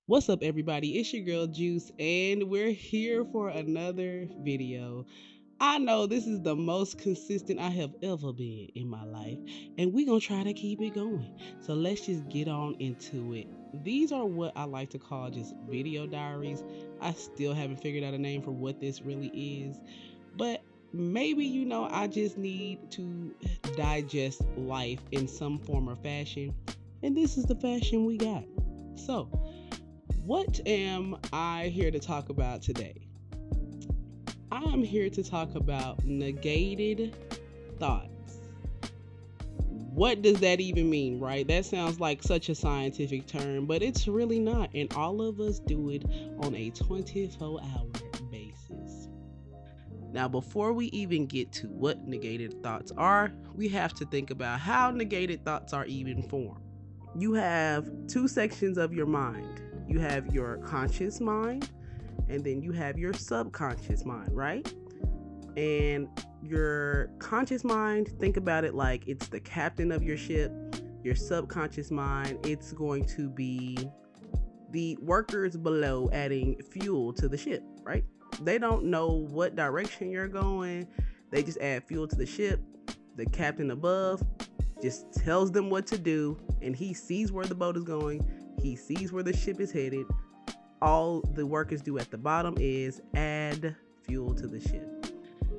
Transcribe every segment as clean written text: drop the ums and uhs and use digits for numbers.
What's up, everybody? It's your girl Juice, and we're here for another video. I know this is the most consistent I have ever been in my life, and we're gonna try to keep it going. So let's just get on into it. These are what I like to call just video diaries. I still haven't figured out a name for what this really is, but maybe I just need to digest life in some form or fashion, and this is the fashion we got. So, what am I here to talk about today? I am here to talk about negated thoughts. What does that even mean, right? That sounds like such a scientific term, but it's really not. And all of us do it on a 24-hour basis. Now, before we even get to what negated thoughts are, we have to think about how negated thoughts are even formed. You have two sections of your mind. You have your conscious mind, and then you have your subconscious mind, right? And your conscious mind, think about it like it's the captain of your ship. Your subconscious mind, it's going to be the workers below adding fuel to the ship, right? They don't know what direction you're going. They just add fuel to the ship. The captain above just tells them what to do, and he sees where the boat is going. He sees where the ship is headed. All the workers do at the bottom is add fuel to the ship.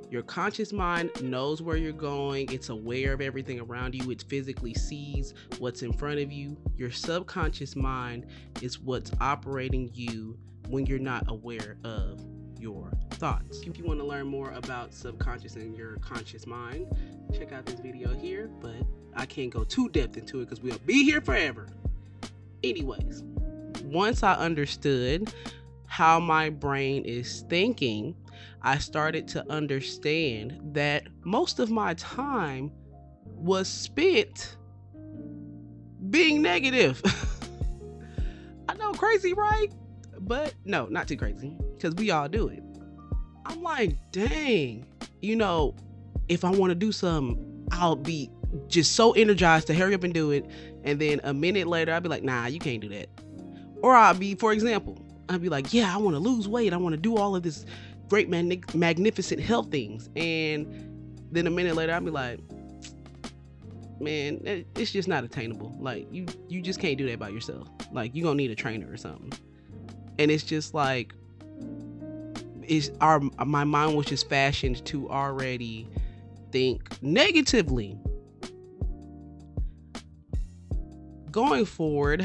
Your conscious mind knows where you're going. It's aware of everything around you. It physically sees what's in front of you. Your subconscious mind is what's operating you when you're not aware of your thoughts. If you want to learn more about subconscious and your conscious mind, check out this video here, but I can't go too depth into it because we'll be here forever. Anyways, once I understood how my brain is thinking, I started to understand that most of my time was spent being negative. I know, crazy, right? But no, not too crazy, because we all do it. I'm like, dang, if I want to do something, I'll be just so energized to hurry up and do it. And then a minute later, I'll be like, nah, you can't do that. Or for example, I'd be like, yeah, I want to lose weight. I want to do all of this great, magnificent health things. And then a minute later, I'll be like, man, it's just not attainable. Like, you just can't do that by yourself. Like, you're going to need a trainer or something. And it's just like, my mind was just fashioned to already think negatively. Going forward,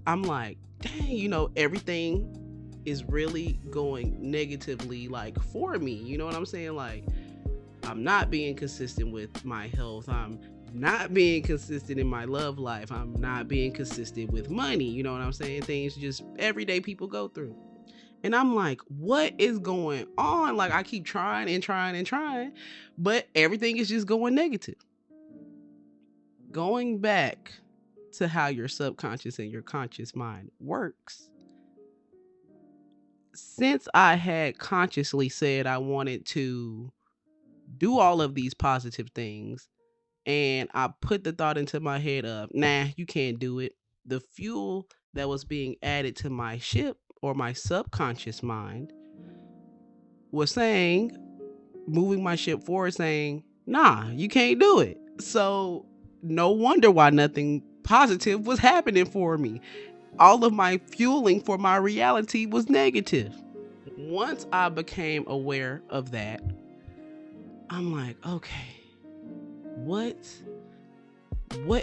I'm like, dang, everything is really going negatively, like, for me. You know what I'm saying? Like, I'm not being consistent with my health. I'm not being consistent in my love life. I'm not being consistent with money. You know what I'm saying? Things just everyday people go through. And I'm like, what is going on? Like, I keep trying and trying and trying, but everything is just going negative. Going back to how your subconscious and your conscious mind works. Since I had consciously said I wanted to do all of these positive things, and I put the thought into my head of, nah, you can't do it. The fuel that was being added to my ship, or my subconscious mind, was saying, moving my ship forward, saying, nah, you can't do it. So no wonder why nothing positive was happening for me. All of my fueling for my reality was negative. Once I became aware of that, I'm like, okay, what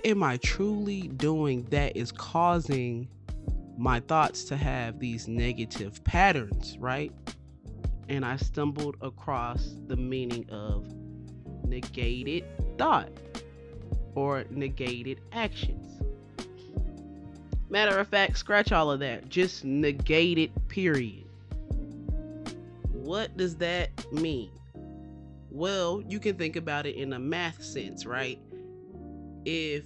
am I truly doing that is causing my thoughts to have these negative patterns, right? And I stumbled across the meaning of negated thought or negated actions. Matter of fact, scratch all of that. Just negated, period. What does that mean? Well, you can think about it in a math sense, right? If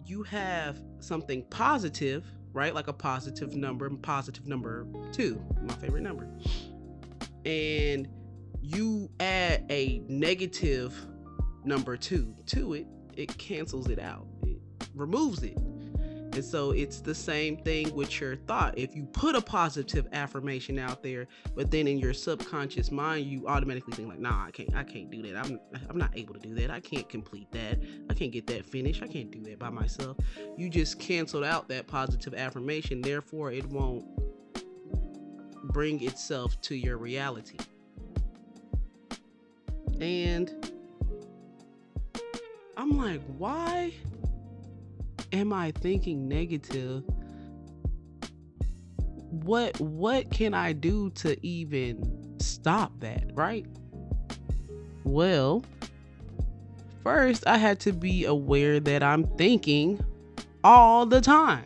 you have something positive, right? Like a positive number 2, my favorite number. And you add a negative number 2 to it, it cancels it out. It removes it. And so it's the same thing with your thought. If you put a positive affirmation out there, but then in your subconscious mind you automatically think like, nah, I can't do that. I'm not able to do that. I can't complete that. I can't get that finished. I can't do that by myself. You just canceled out that positive affirmation, therefore it won't bring itself to your reality. And I'm like, why am I thinking negative? What can I do to even stop that, right? Well, first I had to be aware that I'm thinking all the time.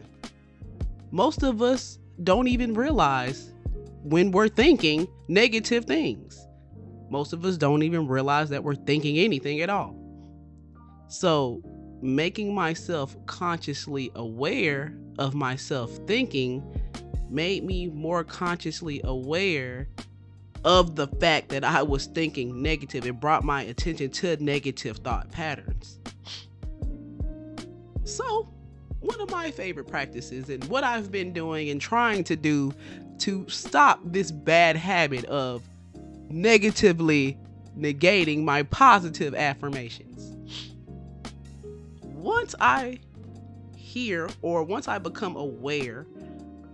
Most of us don't even realize when we're thinking negative things. Most of us don't even realize that we're thinking anything at all. So, making myself consciously aware of myself thinking made me more consciously aware of the fact that I was thinking negative. It brought my attention to negative thought patterns. So, one of my favorite practices and what I've been doing and trying to do to stop this bad habit of negatively negating my positive affirmations. Once I become aware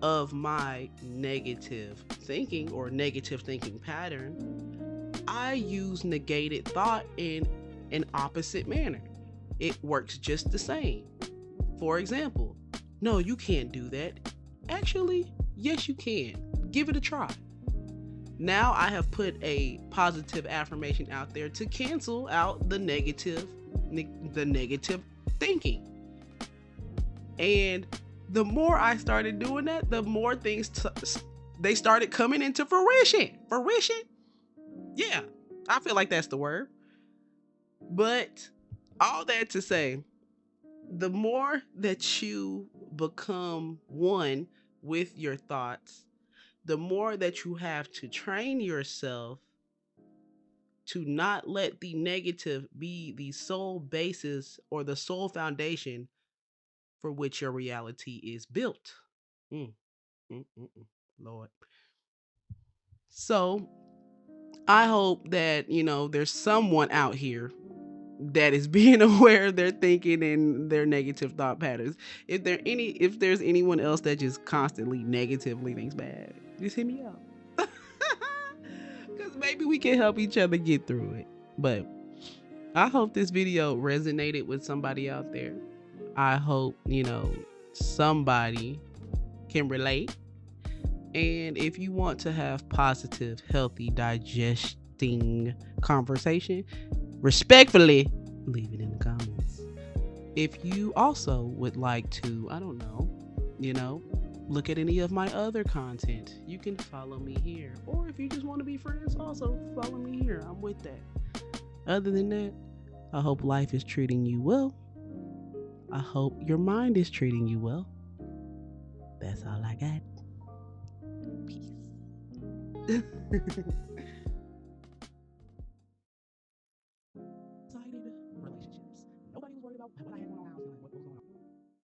of my negative thinking or negative thinking pattern, I use negated thought in an opposite manner. It works just the same. For example, no, you can't do that. Actually, yes, you can. Give it a try. Now I have put a positive affirmation out there to cancel out the negative thinking. And the more I started doing that, the more things they started coming into fruition. Yeah, I feel like that's the word. But all that to say, the more that you become one with your thoughts, the more that you have to train yourself to not let the negative be the sole basis or the sole foundation for which your reality is built. Mm, mm, mm, mm. Lord. So I hope that, there's someone out here that is being aware of their thinking and their negative thought patterns. If there's anyone else that just constantly negatively thinks bad, just hit me up. Because maybe we can help each other get through it. But I hope this video resonated with somebody out there. I hope, somebody can relate. And if you want to have positive, healthy, digesting conversation, respectfully, leave it in the comments. If you also would like to, I don't know, look at any of my other content, you can follow me here. Or if you just want to be friends, also follow me here. I'm with that. Other than that, I hope life is treating you well. I hope your mind is treating you well. That's all I got. Peace.